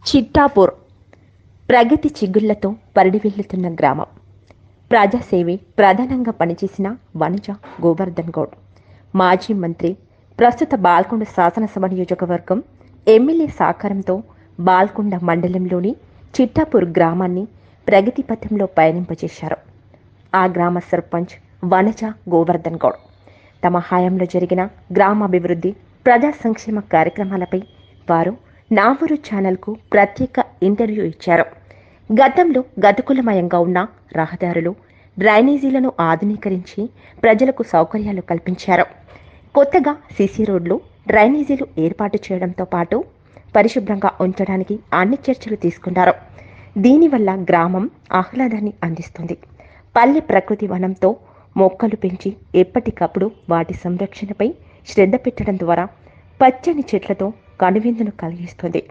చిట్టాపూర్ ప్రగతి చిగుళ్లతో పరిడివెళ్లుతున్న గ్రామం. ప్రజాసేవే ప్రధానంగా పనిచేసిన వనజ గోవర్ధన్ గౌడ్, మాజీ మంత్రి, ప్రస్తుత బాల్కొండ శాసనసభ నియోజకవర్గం ఎమ్మెల్యే సహకారంతో బాల్కొండ మండలంలోని చిట్టాపూర్ గ్రామాన్ని ప్రగతి పథంలో పయనింపజేశారు. ఆ గ్రామ సర్పంచ్ వనజ గోవర్ధన్ గౌడ్ తమ హయాంలో జరిగిన గ్రామాభివృద్ధి, ప్రజా సంక్షేమ కార్యక్రమాలపై వారు నా ఊరు ఛానల్కు ప్రత్యేక ఇంటర్వ్యూ ఇచ్చారు. గతంలో గతుకులమయంగా ఉన్న రహదారులు, డ్రైనేజీలను ఆధునీకరించి ప్రజలకు సౌకర్యాలు కల్పించారు. కొత్తగా సీసీ రోడ్లు, డ్రైనేజీలు ఏర్పాటు చేయడంతో పాటు పరిశుభ్రంగా ఉంచడానికి అన్ని చర్యలు తీసుకున్నారు. దీనివల్ల గ్రామం ఆహ్లాదాన్ని అందిస్తుంది. పల్లె ప్రకృతి వనంతో మొక్కలు పెంచి ఎప్పటికప్పుడు వాటి సంరక్షణపై శ్రద్ధ పెట్టడం ద్వారా పచ్చని చెట్లతో కనువిందును కలిగిస్తుంది.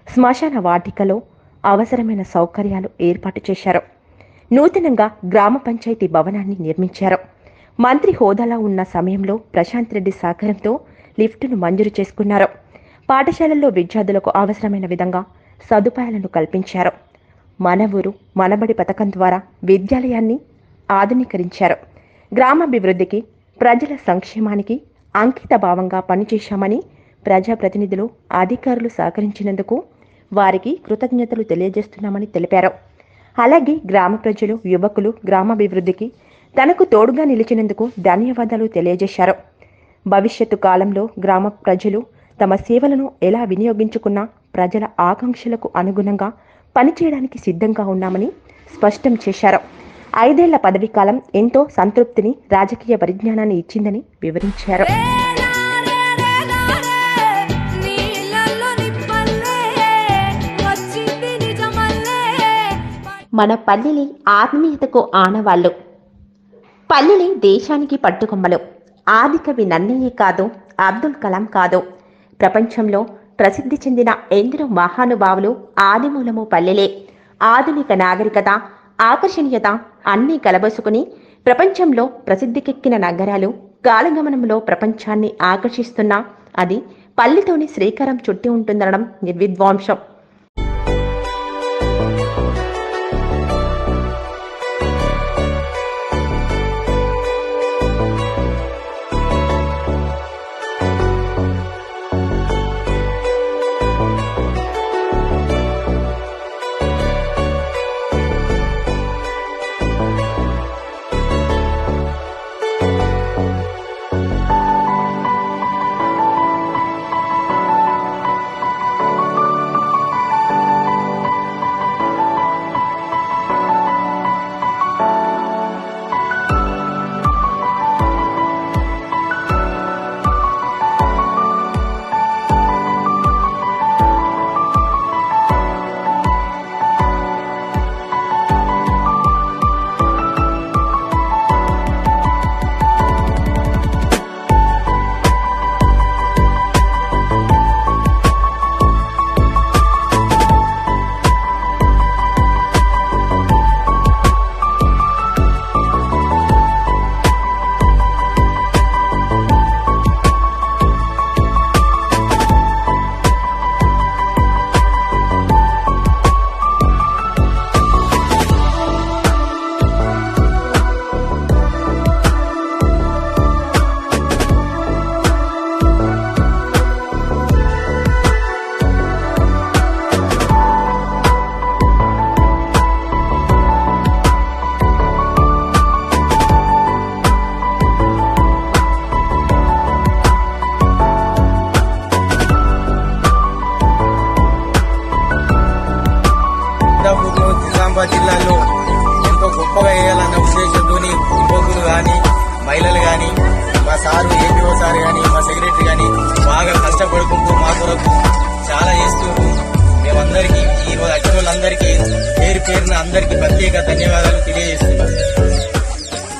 శ్మశాన వాటికలో అవసరమైన సౌకర్యాలు ఏర్పాటు చేశారు. నూతనంగా గ్రామ పంచాయతీ భవనాన్ని నిర్మించారు. మంత్రి హోదాలో ఉన్న సమయంలో ప్రశాంత్ రెడ్డి సహకారంతో లిఫ్టును మంజూరు చేసుకున్నారు. పాఠశాలల్లో విద్యార్థులకు అవసరమైన విధంగా సదుపాయాలను కల్పించారు. మన ఊరు మనబడి పథకం ద్వారా విద్యాలయాన్ని ఆధునీకరించారు. గ్రామాభివృద్ధికి, ప్రజల సంక్షేమానికి అంకిత భావంగా పనిచేశామని ప్రజాప్రతినిధులు, అధికారులు సహకరించినందుకు వారికి కృతజ్ఞతలు తెలియజేస్తున్నామని తెలిపారు. అలాగే గ్రామ ప్రజలు, యువకులు గ్రామాభివృద్ధికి తనకు తోడుగా నిలిచినందుకు ధన్యవాదాలు తెలియజేశారు. భవిష్యత్తు కాలంలో గ్రామ ప్రజలు తమ సేవలను ఎలా వినియోగించుకున్నా ప్రజల ఆకాంక్షలకు అనుగుణంగా పనిచేయడానికి సిద్ధంగా ఉన్నామని స్పష్టం చేశారు. 5 ఏళ్ల పదవీ కాలం ఎంతో సంతృప్తిని, రాజకీయ పరిజ్ఞానాన్ని ఇచ్చిందని వివరించారు. మన పల్లెలే ఆత్మీయతకు ఆనవాళ్లు. పల్లెలే దేశానికి పట్టుకొమ్మలు. ఆది కవి నన్నయ్యే కాదు, అబ్దుల్ కలాం కాదు, ప్రపంచంలో ప్రసిద్ధి చెందిన ఎందరో మహానుభావులు ఆదిమూలము పల్లెలే. ఆధునిక నాగరికత, ఆకర్షణీయత అన్నీ కలబోసుకుని ప్రపంచంలో ప్రసిద్ధికెక్కిన నగరాలు కాలగమనంలో ప్రపంచాన్ని ఆకర్షిస్తున్నా అది పల్లెతోని శ్రీకారం చుట్టి ఉంటుందనడం నిర్విద్వాంసం. నిజామాబాద్ జిల్లాలో ఎంతో గొప్పగా వేయాలన్న ఉద్దేశంతో యువకులు కానీ, మహిళలు కానీ, మా సారు ఏపీఓ సార్ కానీ, మా సెక్రటరీ కానీ బాగా కష్టపడుకుంటూ మా కొరకు చాలా చేస్తూ మేమందరికీ ఈ రోజు వచ్చిన వాళ్ళందరికీ పేరున అందరికీ ప్రత్యేక ధన్యవాదాలు తెలియజేస్తున్నాం.